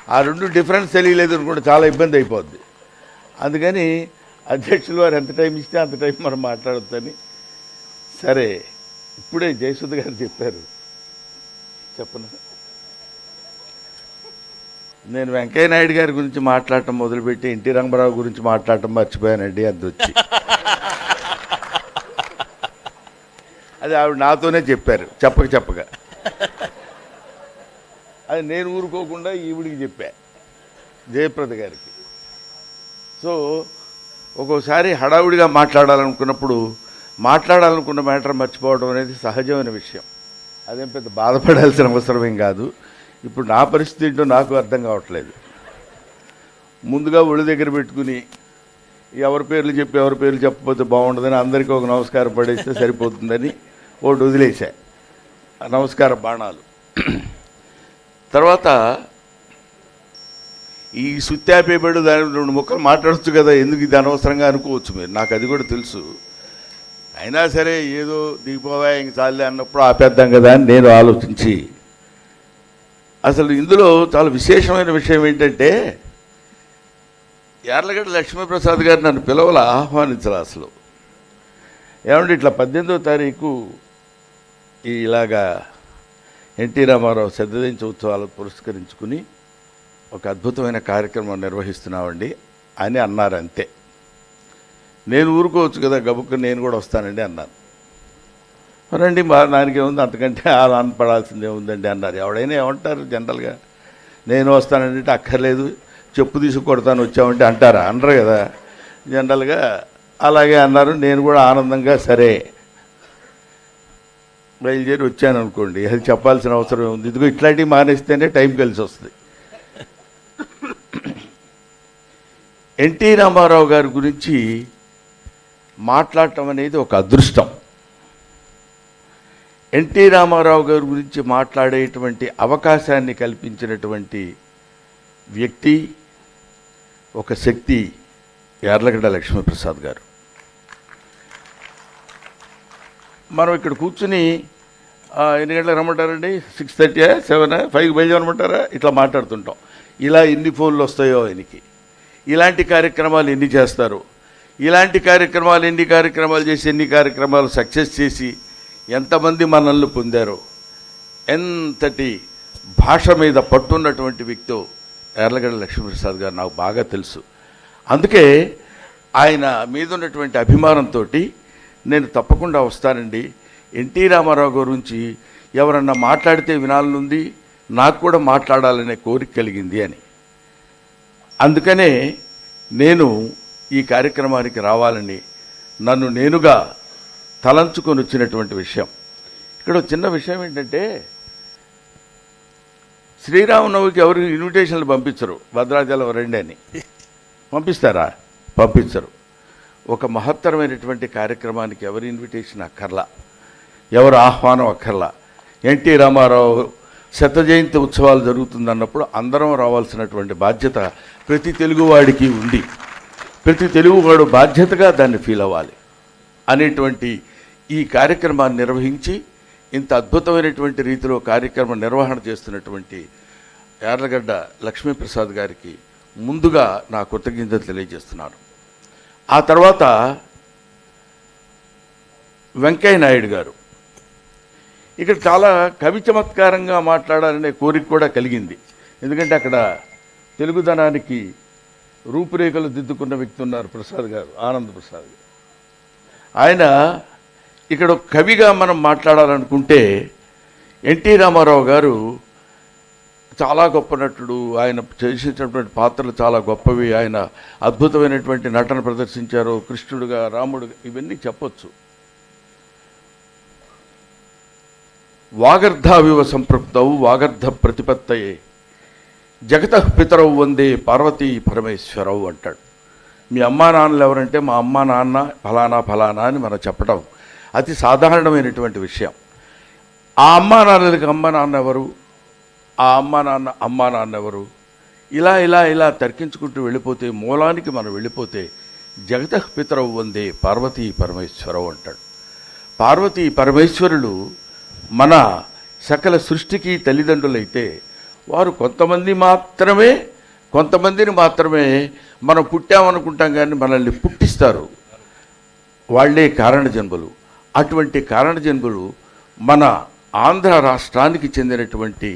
ఆ రెండు డిఫరెన్స్ తెలియలేదు అనుకుంటే చాలా ఇబ్బంది అయిపోద్ది. అందుకని అధ్యక్షులు వారు ఎంత టైం ఇస్తే అంత టైం మనం మాట్లాడొద్దని. సరే, ఇప్పుడే జయసుధ గారు చెప్పారు. చెప్పను, నేను వెంకయ్య నాయుడు గారి గురించి మాట్లాడటం మొదలుపెట్టి ఎన్టీ రామారావు గురించి మాట్లాడటం మర్చిపోయానండి. అది వచ్చి అది ఆవిడ నాతోనే చెప్పారు, చెప్పగా అది నేను ఊరుకోకుండా ఈవిడికి చెప్పా, జయప్రద గారికి. సో ఒక్కోసారి హడావుడిగా మాట్లాడాలనుకున్నప్పుడు మాట్లాడాలనుకున్న మ్యాటర్ మర్చిపోవడం అనేది సహజమైన విషయం. అదేం పెద్ద బాధపడాల్సిన అవసరమేం కాదు. ఇప్పుడు నా పరిస్థితి ఏంటో నాకు అర్థం కావట్లేదు. ముందుగా ఒళ్ళు దగ్గర పెట్టుకుని ఎవరి పేర్లు చెప్పి ఎవరి పేర్లు చెప్పకపోతే బాగుండదని అందరికీ ఒక నమస్కారం పడేస్తే సరిపోతుందని ఒకటి వదిలేశా, నమస్కార బాణాలు. తర్వాత ఈ సుత్యాపేబడు దాని 2 ముక్కలు మాట్లాడచ్చు కదా, ఎందుకు ఇది అనవసరంగా అనుకోవచ్చు మీరు, నాకు అది కూడా తెలుసు. అయినా సరే ఏదో దిగిపోవా ఇంక చాలే అన్నప్పుడు ఆపేద్దాం కదా అని నేను ఆలోచించి, అసలు ఇందులో చాలా విశేషమైన విషయం ఏంటంటే యార్లగడ్డ లక్ష్మీప్రసాద్ గారు నన్ను పిలవల, ఆహ్వానించాలి అసలు. ఏమంటే ఇట్లా 18వ తారీఖు ఇలాగా ఎన్టీ రామారావు శతజయంతి ఉత్సవాలు పురస్కరించుకుని ఒక అద్భుతమైన కార్యక్రమం నిర్వహిస్తున్నామండి అని అన్నారు. అంతే, నేను ఊరుకోవచ్చు కదా, గబుక్కు నేను కూడా వస్తానండి అన్నాను. రండి, మా దానికి ఏముంది, అంతకంటే ఆనందపడాల్సిందే ఉందండి అన్నారు. ఎవడైనా ఏమంటారు జనరల్గా, నేను వస్తానంటే అక్కర్లేదు, చెప్పు తీసుకు కొడతాను వచ్చామంటే అంటారా? అనరు కదా జనరల్గా. అలాగే అన్నారు. నేను కూడా ఆనందంగా సరే బయలుదేరి వచ్చాను అనుకోండి, అది చెప్పాల్సిన అవసరం ఉంది. ఇదిగో ఇట్లాంటివి మానేస్తేనే టైం కలిసి వస్తుంది. ఎన్టీ రామారావు గారి గురించి మాట్లాడటం అనేది ఒక అదృష్టం. ఎన్టీ రామారావు గారి గురించి మాట్లాడేటువంటి అవకాశాన్ని కల్పించినటువంటి వ్యక్తి, ఒక శక్తి యార్లగడ్డ లక్ష్మీప్రసాద్ గారు. మనం ఇక్కడ కూర్చుని ఎన్ని గంటలకు రమ్మంటారండి, 6:30, 7, 5కి బయలుదేరమంటారా, ఇట్లా మాట్లాడుతుంటాం. ఇలా ఎన్ని ఫోన్లు వస్తాయో ఆయనకి, ఇలాంటి కార్యక్రమాలు ఎన్ని చేస్తారు, ఇలాంటి కార్యక్రమాలు ఎన్ని కార్యక్రమాలు చేసి ఎన్ని కార్యక్రమాలు సక్సెస్ చేసి ఎంతమంది మనల్ని పొందారో, ఎంతటి భాష మీద పట్టున్నటువంటి వ్యక్తో యార్లగడ్డ లక్ష్మీప్రసాద్ గారు నాకు బాగా తెలుసు. అందుకే ఆయన మీద ఉన్నటువంటి అభిమానంతో నేను తప్పకుండా వస్తానండి. ఎన్టీ రామారావు గురించి ఎవరన్నా మాట్లాడితే వినాలనుంది, నాకు కూడా మాట్లాడాలనే కోరిక కలిగింది అని. అందుకనే నేను ఈ కార్యక్రమానికి రావాలని నన్ను నేనుగా తలంచుకొని వచ్చినటువంటి విషయం. ఇక్కడ చిన్న విషయం ఏంటంటే, శ్రీరామనవమికి ఎవరు ఇన్విటేషన్లు పంపించరు, భద్రాచలం రండి అని పంపిస్తారా? పంపించరు. ఒక మహత్తరమైనటువంటి కార్యక్రమానికి ఎవరి ఇన్విటేషన్ అక్కర్లా, ఎవరు ఆహ్వానం అక్కర్లా. ఎన్టీ రామారావు శతజయంతి ఉత్సవాలు జరుగుతుందన్నప్పుడు అందరం రావాల్సినటువంటి బాధ్యత ప్రతి తెలుగువాడికి ఉంది. ప్రతి తెలుగువాడు బాధ్యతగా దాన్ని ఫీల్ అవ్వాలి అనేటువంటి ఈ కార్యక్రమాన్ని నిర్వహించి ఇంత అద్భుతమైనటువంటి రీతిలో కార్యక్రమం నిర్వహణ చేస్తున్నటువంటి యార్లగడ్డ లక్ష్మీప్రసాద్ గారికి ముందుగా నా కృతజ్ఞతలు తెలియజేస్తున్నాను. ఆ తర్వాత వెంకయ్య నాయుడు గారు ఇక్కడ చాలా కవి చమత్కారంగా మాట్లాడాలనే కోరిక కూడా కలిగింది. ఎందుకంటే అక్కడ తెలుగుదనానికి రూపురేఖలు దిద్దుకున్న వ్యక్తి ఉన్నారు, ప్రసాద్ గారు, ఆనంద్ ప్రసాద్ గారు. ఆయన ఇక్కడ కవిగా మనం మాట్లాడాలనుకుంటే ఎన్టీ రామారావు గారు చాలా గొప్ప నటుడు, ఆయన చేసినటువంటి పాత్రలు చాలా గొప్పవి, ఆయన అద్భుతమైనటువంటి నటన ప్రదర్శించారు, కృష్ణుడుగా, రాముడుగా, ఇవన్నీ చెప్పొచ్చు. వాగర్ధావివ సంపృక్తౌ వాగర్ధ ప్రతిపత్తయే జగతః పితరౌ వందే పార్వతీ పరమేశ్వరవు అంటాడు. మీ అమ్మా నాన్నలు ఎవరంటే మా అమ్మా నాన్న ఫలానా ఫలానా అని మనం చెప్పడం అతి సాధారణమైనటువంటి విషయం. ఆ అమ్మా నాన్నలకి అమ్మా నాన్న ఎవరు, ఆ అమ్మా నాన్న ఎవరు, ఇలా ఇలా ఇలా తర్కించుకుంటూ వెళ్ళిపోతే, మూలానికి మనం వెళ్ళిపోతే జగతః పితరౌ వందే పార్వతీ పరమేశ్వరవు అంటాడు. పార్వతీ పరమేశ్వరులు మన సకల సృష్టికి తల్లిదండ్రులైతే వారు కొంతమందిని మాత్రమే మనం పుట్టామనుకుంటాం, కానీ మనల్ని పుట్టిస్తారు. వాళ్ళే కారణజన్ములు. అటువంటి కారణజన్ములు మన ఆంధ్ర రాష్ట్రానికి చెందినటువంటి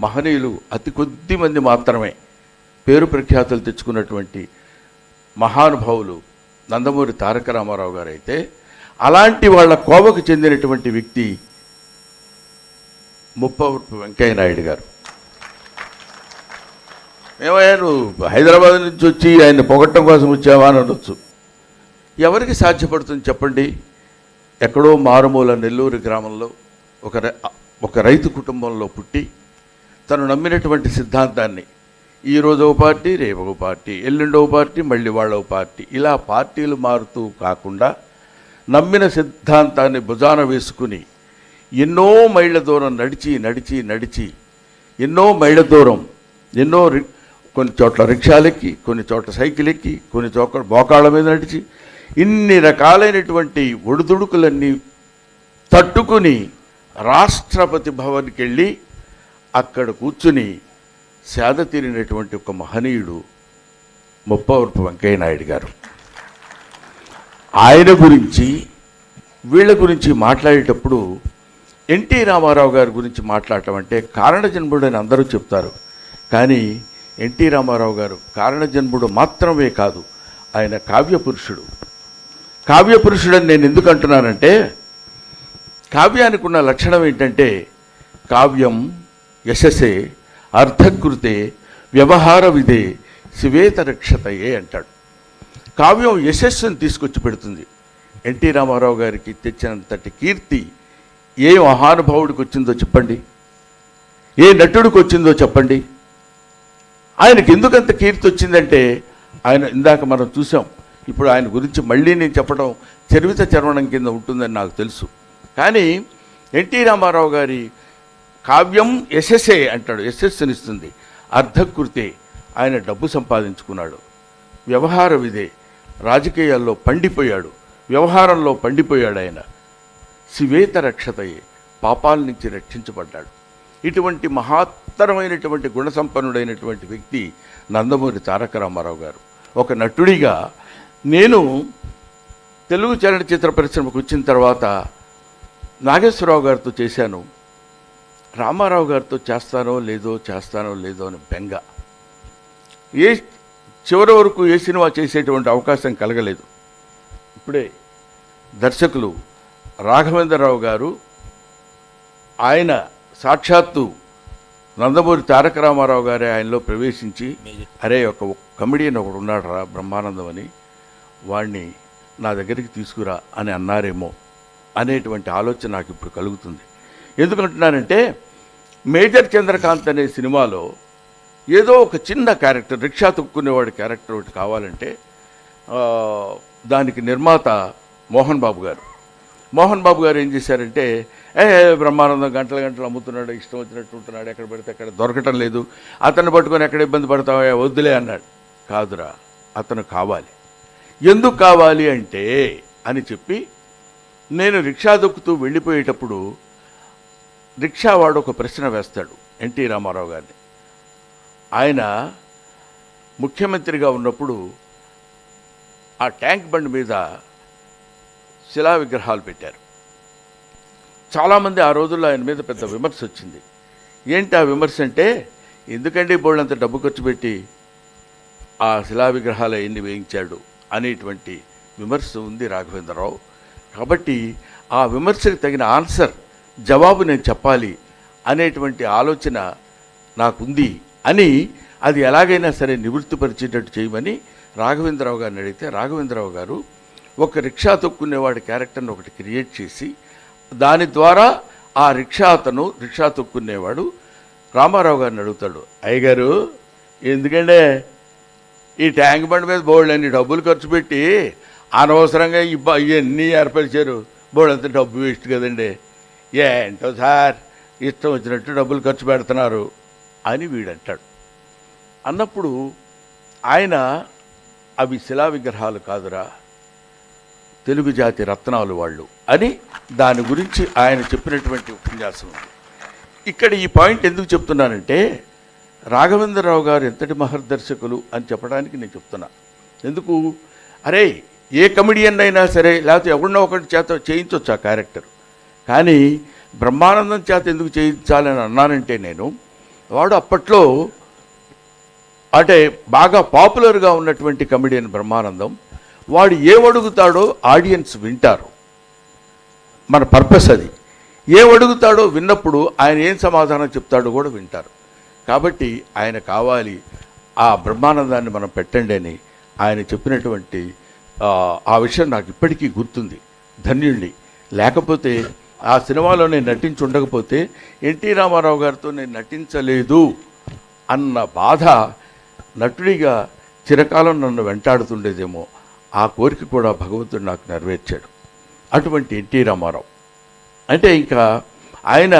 మహనీయులు అతి కొద్ది మంది మాత్రమే. పేరు ప్రఖ్యాతులు తెచ్చుకున్నటువంటి మహానుభావులు నందమూరి తారక రామారావు గారు అయితే, అలాంటి వాళ్ళ కోవకు చెందినటువంటి వ్యక్తి ముప్పవరపు వెంకయ్య నాయుడు గారు. ఏమయ్యా నువ్వు హైదరాబాద్ నుంచి వచ్చి ఆయన పొగట్టం కోసం వచ్చావా అని అనొచ్చు. ఎవరికి సాధ్యపడుతుంది చెప్పండి? ఎక్కడో మారుమూల నెల్లూరు గ్రామంలో ఒక రైతు కుటుంబంలో పుట్టి తను నమ్మినటువంటి సిద్ధాంతాన్ని ఈరోజు ఒక పార్టీ, రేపు ఒక పార్టీ, ఎల్లుండో పార్టీ, మళ్ళీ వాళ్ళ పార్టీ, ఇలా పార్టీలు మారుతూ కాకుండా నమ్మిన సిద్ధాంతాన్ని భుజాన వేసుకుని ఎన్నో మైళ్ళ దూరం నడిచి ఎన్నో మైళ్ళ దూరం కొన్ని చోట్ల రిక్షాలెక్కి, కొన్ని చోట్ల సైకిల్ ఎక్కి, కొన్ని చోట్ల మోకాళ్ళ మీద నడిచి ఇన్ని రకాలైనటువంటి ఒడిదుడుకులన్నీ తట్టుకుని రాష్ట్రపతి భవన్కి వెళ్ళి అక్కడ కూర్చుని సేద తీరినటువంటి ఒక మహనీయుడు ముప్పవరపు వెంకయ్య నాయుడు గారు. ఆయన గురించి వీళ్ళ గురించి మాట్లాడేటప్పుడు ఎన్టీ రామారావు గారి గురించి మాట్లాడటం అంటే కారణజన్ముడు అని అందరూ చెప్తారు. కానీ ఎన్టీ రామారావు గారు కారణజన్ముడు మాత్రమే కాదు, ఆయన కావ్యపురుషుడు. కావ్యపురుషుడని నేను ఎందుకు అంటున్నానంటే, కావ్యానికి ఉన్న లక్షణం ఏంటంటే కావ్యం యశసే అర్థకృతే వ్యవహార విధే శివేత రక్షతయే అంటాడు. కావ్యం యశస్సును తీసుకొచ్చి పెడుతుంది. ఎన్టీ రామారావు గారికి తెచ్చినంతటి కీర్తి ఏ మహానుభావుడికి వచ్చిందో చెప్పండి, ఏ నటుడికి వచ్చిందో చెప్పండి. ఆయనకి ఎందుకంత కీర్తి వచ్చిందంటే, ఆయన ఇందాక మనం చూసాం. ఇప్పుడు ఆయన గురించి మళ్ళీ నేను చెప్పడం చరివిత చర్వణం కింద ఉంటుందని నాకు తెలుసు. కానీ ఎన్టీ రామారావు గారి కావ్యం యశస్సే అంటాడు, యశస్సునిస్తుంది. అర్ధకృతే ఆయన డబ్బు సంపాదించుకున్నాడు. వ్యవహార విధే రాజకీయాల్లో పండిపోయాడు, వ్యవహారంలో పండిపోయాడు ఆయన. శివేత రక్షతయే పాపాల నుంచి రక్షించబడ్డాడు. ఇటువంటి మహత్తరమైనటువంటి గుణసంపన్నుడైనటువంటి వ్యక్తి నందమూరి తారక రామారావు గారు. ఒక నటుడిగా నేను తెలుగు చలనచిత్ర పరిశ్రమకు వచ్చిన తర్వాత నాగేశ్వరరావు గారితో చేశాను. రామారావు గారితో చేస్తానో లేదో అని బెంగ. చివరి వరకు ఏ సినిమా చేసేటువంటి అవకాశం కలగలేదు. ఇప్పుడే దర్శకులు రాఘవేంద్రరావు గారు, ఆయన సాక్షాత్తు నందమూరి తారక రామారావు గారే ఆయనలో ప్రవేశించి, అరే ఒక కమెడియన్ ఒకడు ఉన్నాడు రా బ్రహ్మానందం అని, వాడిని నా దగ్గరికి తీసుకురా అని అన్నారేమో అనేటువంటి ఆలోచన నాకు ఇప్పుడు కలుగుతుంది. ఎందుకంటున్నానంటే, మేజర్ చంద్రకాంత్ అనే సినిమాలో ఏదో ఒక చిన్న క్యారెక్టర్, రిక్షా తొక్కునేవాడి క్యారెక్టర్ ఒకటి కావాలంటే దానికి నిర్మాత మోహన్ బాబు గారు ఏం చేశారంటే, బ్రహ్మానందం గంటలు అమ్ముతున్నాడు, ఇష్టం వచ్చినట్టు ఉంటున్నాడు, ఎక్కడ పడితే అక్కడ దొరకటం లేదు, అతన్ని పట్టుకొని ఎక్కడ ఇబ్బంది పడతావా, వద్దులే అన్నాడు. కాదురా, అతను కావాలి. ఎందుకు కావాలి అంటే అని చెప్పి, నేను రిక్షా దొక్కుతూ వెళ్ళిపోయేటప్పుడు రిక్షావాడు ఒక ప్రశ్న వేస్తాడు ఎన్టీ రామారావు గారిని. ఆయన ముఖ్యమంత్రిగా ఉన్నప్పుడు ఆ ట్యాంక్ బండ్ మీద శిలా విగ్రహాలు పెట్టారు. చాలామంది ఆ రోజుల్లో ఆయన మీద పెద్ద విమర్శ వచ్చింది. ఏంటి ఆ విమర్శ అంటే, ఎందుకంటే బోళ్ళంత డబ్బు ఖర్చు పెట్టి ఆ శిలా విగ్రహాలు ఎన్ని వేయించాడు అనేటువంటి విమర్శ ఉంది రాఘవేంద్రరావు. కాబట్టి ఆ విమర్శకు తగిన జవాబు నేను చెప్పాలి అనేటువంటి ఆలోచన నాకుంది అని, అది ఎలాగైనా సరే నివృత్తిపరిచేటట్టు చేయమని రాఘవేంద్రరావు గారిని అడిగితే, రాఘవేంద్రరావు గారు ఒక రిక్షా తొక్కునేవాడి క్యారెక్టర్ని ఒకటి క్రియేట్ చేసి, దాని ద్వారా ఆ రిక్షా తొక్కునేవాడు రామారావు గారిని అడుగుతాడు, అయ్యగారు ఎందుకంటే ఈ ట్యాంక్ బండ్ మీద బోల్డన్ని డబ్బులు ఖర్చు పెట్టి అనవసరంగా ఇవన్నీ ఏర్పరిచారు, బోల్డంత డబ్బు వేస్ట్ కదండి, ఏంటో సార్ ఇష్టం వచ్చినట్టు డబ్బులు ఖర్చు పెడుతున్నారు అని వీడంటాడు. అన్నప్పుడు ఆయన, అవి శిలా విగ్రహాలు కాదురా, తెలుగు జాతి రత్నాలు వాళ్ళు అని దాని గురించి ఆయన చెప్పినటువంటి ఉపన్యాసం ఉంది. ఇక్కడ ఈ పాయింట్ ఎందుకు చెప్తున్నానంటే, రాఘవేంద్రరావు గారు ఎంతటి మహర్దర్శకులు అని చెప్పడానికి నేను చెప్తున్నా. ఎందుకు, అరే ఏ కమెడియన్ అయినా సరే లేకపోతే ఎవరినో ఒకటి చేత చేయించవచ్చు ఆ క్యారెక్టర్, కానీ బ్రహ్మానందం చేత ఎందుకు చేయించాలని అన్నానంటే నేను, వాడు అప్పట్లో అంటే బాగా పాపులర్గా ఉన్నటువంటి కమెడియన్ బ్రహ్మానందం. వాడు ఏమడుగుతాడో ఆడియన్స్ వింటారు, మన పర్పస్ అది. ఏమడుగుతాడో విన్నప్పుడు ఆయన ఏం సమాధానం చెప్తాడో కూడా వింటారు. కాబట్టి ఆయన కావాలి, ఆ బ్రహ్మానందాన్ని మనం పెట్టండి అని ఆయన చెప్పినటువంటి ఆ విషయం నాకు ఇప్పటికీ గుర్తుంది. ధన్యుణ్ణి. లేకపోతే ఆ సినిమాలో నేను నటించి ఉండకపోతే ఎన్టీ రామారావు గారితో నేను నటించలేదు అన్న బాధ నటుడిగా చిరకాలం నన్ను వెంటాడుతుండేదేమో. ఆ కోరిక కూడా భగవంతుడు నాకు నెరవేర్చాడు. అటువంటి ఎన్టీ రామారావు అంటే ఇంకా ఆయన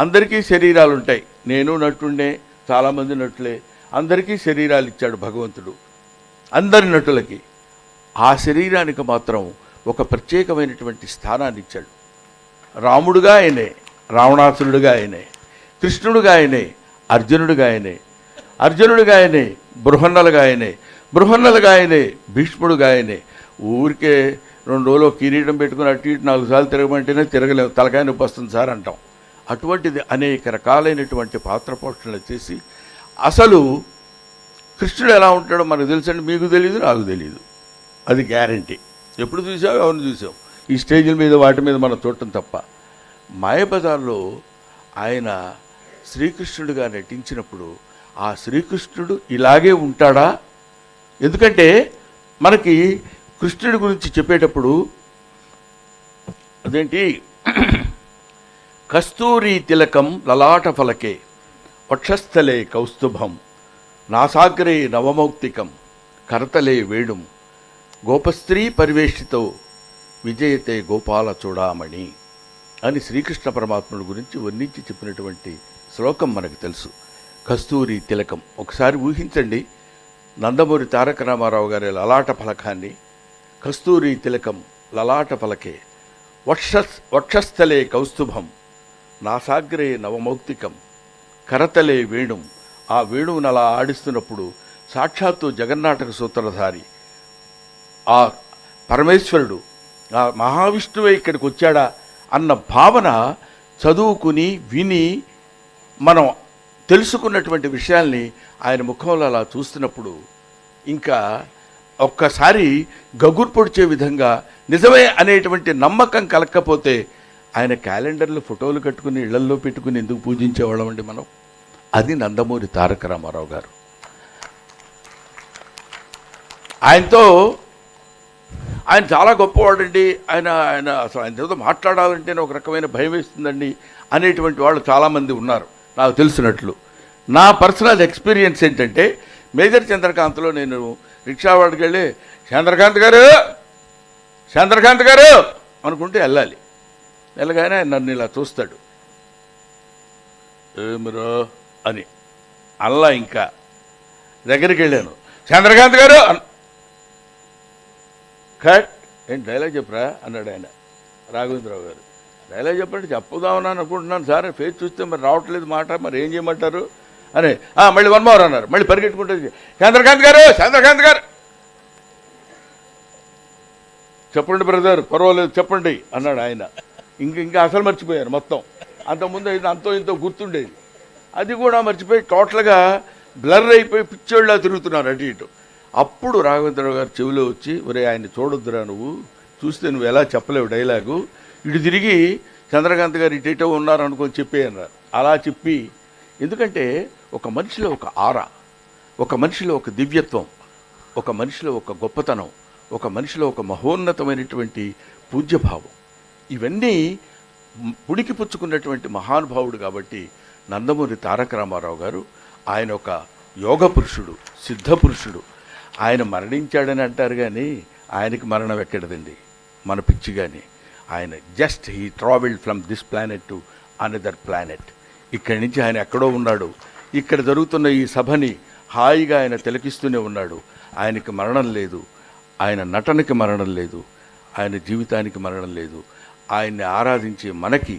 అందరికీ శరీరాలు ఉంటాయి. నేను నటుండే, చాలామంది నటులే, అందరికీ శరీరాలు ఇచ్చాడు భగవంతుడు, అందరి నటులకి. ఆ శరీరానికి మాత్రం ఒక ప్రత్యేకమైనటువంటి స్థానాన్ని ఇచ్చాడు. రాముడుగా ఆయనే, రావణాసురుడుగా ఆయనే, కృష్ణుడుగా ఆయనే, అర్జునుడుగా ఆయనే, అర్జునుడుగా ఆయనే, బృహన్నలుగా ఆయనే, బృహన్నలుగా ఆయనే, భీష్ముడుగా ఆయనే. ఊరికే 2 రోజులు కిరీటం పెట్టుకుని అటు ఇటు 4 సార్లు తిరగమంటేనే తిరగలేము, తలకాయ నొప్పి వస్తుంది సార్ అంటాం. అటువంటిది అనేక రకాలైనటువంటి పాత్ర పోషణలు చేసి, అసలు కృష్ణుడు ఎలా ఉంటాడో మనకు తెలుసండి, మీకు తెలియదు, నాకు తెలియదు, అది గ్యారంటీ. ఎప్పుడు చూసావు, ఎవరిని చూసావు, ఈ స్టేజ్ల మీద వాటి మీద మనం చూడటం తప్ప. మాయబజార్లో ఆయన శ్రీకృష్ణుడిగా నటించినప్పుడు ఆ శ్రీకృష్ణుడు ఇలాగే ఉంటాడా? ఎందుకంటే మనకి కృష్ణుడి గురించి చెప్పేటప్పుడు అదేంటి, కస్తూరి తిలకం లలాట ఫలకే వక్షస్థలే కౌస్తుభం నాసాగ్రే నవమౌక్తికం కరతలే వేణుం గోపస్త్రీ పరివేషితో విజయతే గోపాల చూడామణి అని శ్రీకృష్ణ పరమాత్ముడి గురించి వర్ణించి చెప్పినటువంటి శ్లోకం మనకు తెలుసు. కస్తూరి తిలకం ఒకసారి ఊహించండి, నందమూరి తారక రామారావు గారి లలాట ఫలకాన్ని. కస్తూరి తిలకం లలాట ఫలకే వక్షస్థలే కౌస్తుభం నాసాగ్రే నవమౌక్తికం కరతలే వేణుం. ఆ వేణువును అలా ఆడిస్తున్నప్పుడు సాక్షాత్తు జగన్నాటక సూత్రధారి ఆ పరమేశ్వరుడు, ఆ మహావిష్ణువే ఇక్కడికి వచ్చాడా అన్న భావన చదువుకుని విని మనం తెలుసుకున్నటువంటి విషయాల్ని ఆయన ముఖంలో అలా చూస్తున్నప్పుడు ఇంకా ఒక్కసారి గగురు పొడిచే విధంగా నిజమే అనేటువంటి నమ్మకం కలగకపోతే ఆయన క్యాలెండర్లు ఫోటోలు కట్టుకుని ఇళ్లల్లో పెట్టుకుని ఎందుకు పూజించేవాళ్ళం అండి మనం? అది నందమూరి తారక రామారావు గారు. ఆయనతో ఆయన చాలా గొప్పవాడండి. ఆయన అసలు ఆయన చేత మాట్లాడాలంటేనే ఒక రకమైన భయం వేస్తుందండి అనేటువంటి వాళ్ళు చాలామంది ఉన్నారు నాకు తెలిసినట్లు. నా పర్సనల్ ఎక్స్పీరియన్స్ ఏంటంటే, మేజర్ చంద్రకాంత్లో నేను రిక్షా వాడికి వెళ్ళి చంద్రకాంత్ గారు చంద్రకాంత్ గారు అనుకుంటే వెళ్ళాలి. వెళ్ళగానే నన్ను ఇలా చూస్తాడు, ఏమిరో అని. అలా ఇంకా దగ్గరికి వెళ్ళాను, చంద్రకాంత్ గారు కట్ ఏంటి డైలాగ్ చెప్పరా అన్నాడు ఆయన, రాఘవేంద్రరావు గారు. డైలాగ్ చెప్పండి, చెప్పుదామని అనుకుంటున్నాను సార్, ఫేస్ చూస్తే మరి రావట్లేదు మాట, మరి ఏం చేయమంటారు అని. మళ్ళీ 1 more అన్నారు. మళ్ళీ పరిగెట్టుకుంటే చంద్రకాంత్ గారు చంద్రకాంత్ గారు చెప్పండి బ్రదర్, పర్వాలేదు చెప్పండి అన్నాడు ఆయన. ఇంకా అసలు మర్చిపోయారు మొత్తం. అంతకుముందు అయితే అంతో ఇంతో గుర్తుండేది, అది కూడా మర్చిపోయి టోటల్గా బ్లర్ అయిపోయి పిచ్చోళ్ళ తిరుగుతున్నారు అటు ఇటు. అప్పుడు రాఘవేంద్రరావు గారు చెవిలో వచ్చి, ఒరే ఆయన చూడొద్దురా, నువ్వు చూస్తే నువ్వు ఎలా చెప్పలేవు డైలాగు, ఇటు తిరిగి చంద్రకాంత్ గారు ఇటేటో ఉన్నారు అనుకొని చెప్పేయన్నారు. అలా చెప్పి, ఎందుకంటే ఒక మనిషిలో ఒక ఆరా, ఒక మనిషిలో ఒక దివ్యత్వం, ఒక మనిషిలో ఒక గొప్పతనం, ఒక మనిషిలో ఒక మహోన్నతమైనటువంటి పూజ్యభావం, ఇవన్నీ పుడికి పుచ్చుకున్నటువంటి మహానుభావుడు. కాబట్టి నందమూరి తారక రామారావు గారు ఆయన ఒక యోగ పురుషుడు, సిద్ధ పురుషుడు. ఆయన మరణించాడని అంటారు కానీ ఆయనకి మరణం ఎక్కడదండి, మన పిచ్చి కానీ. ఆయన just he travelled from this planet to another planet. ఇక్కడి నుంచి ఆయన ఎక్కడో ఉన్నాడు, ఇక్కడ జరుగుతున్న ఈ సభని హాయిగా ఆయన తిలకిస్తూనే ఉన్నాడు. ఆయనకి మరణం లేదు, ఆయన నటనకి మరణం లేదు, ఆయన జీవితానికి మరణం లేదు. ఆయన్ని ఆరాధించే మనకి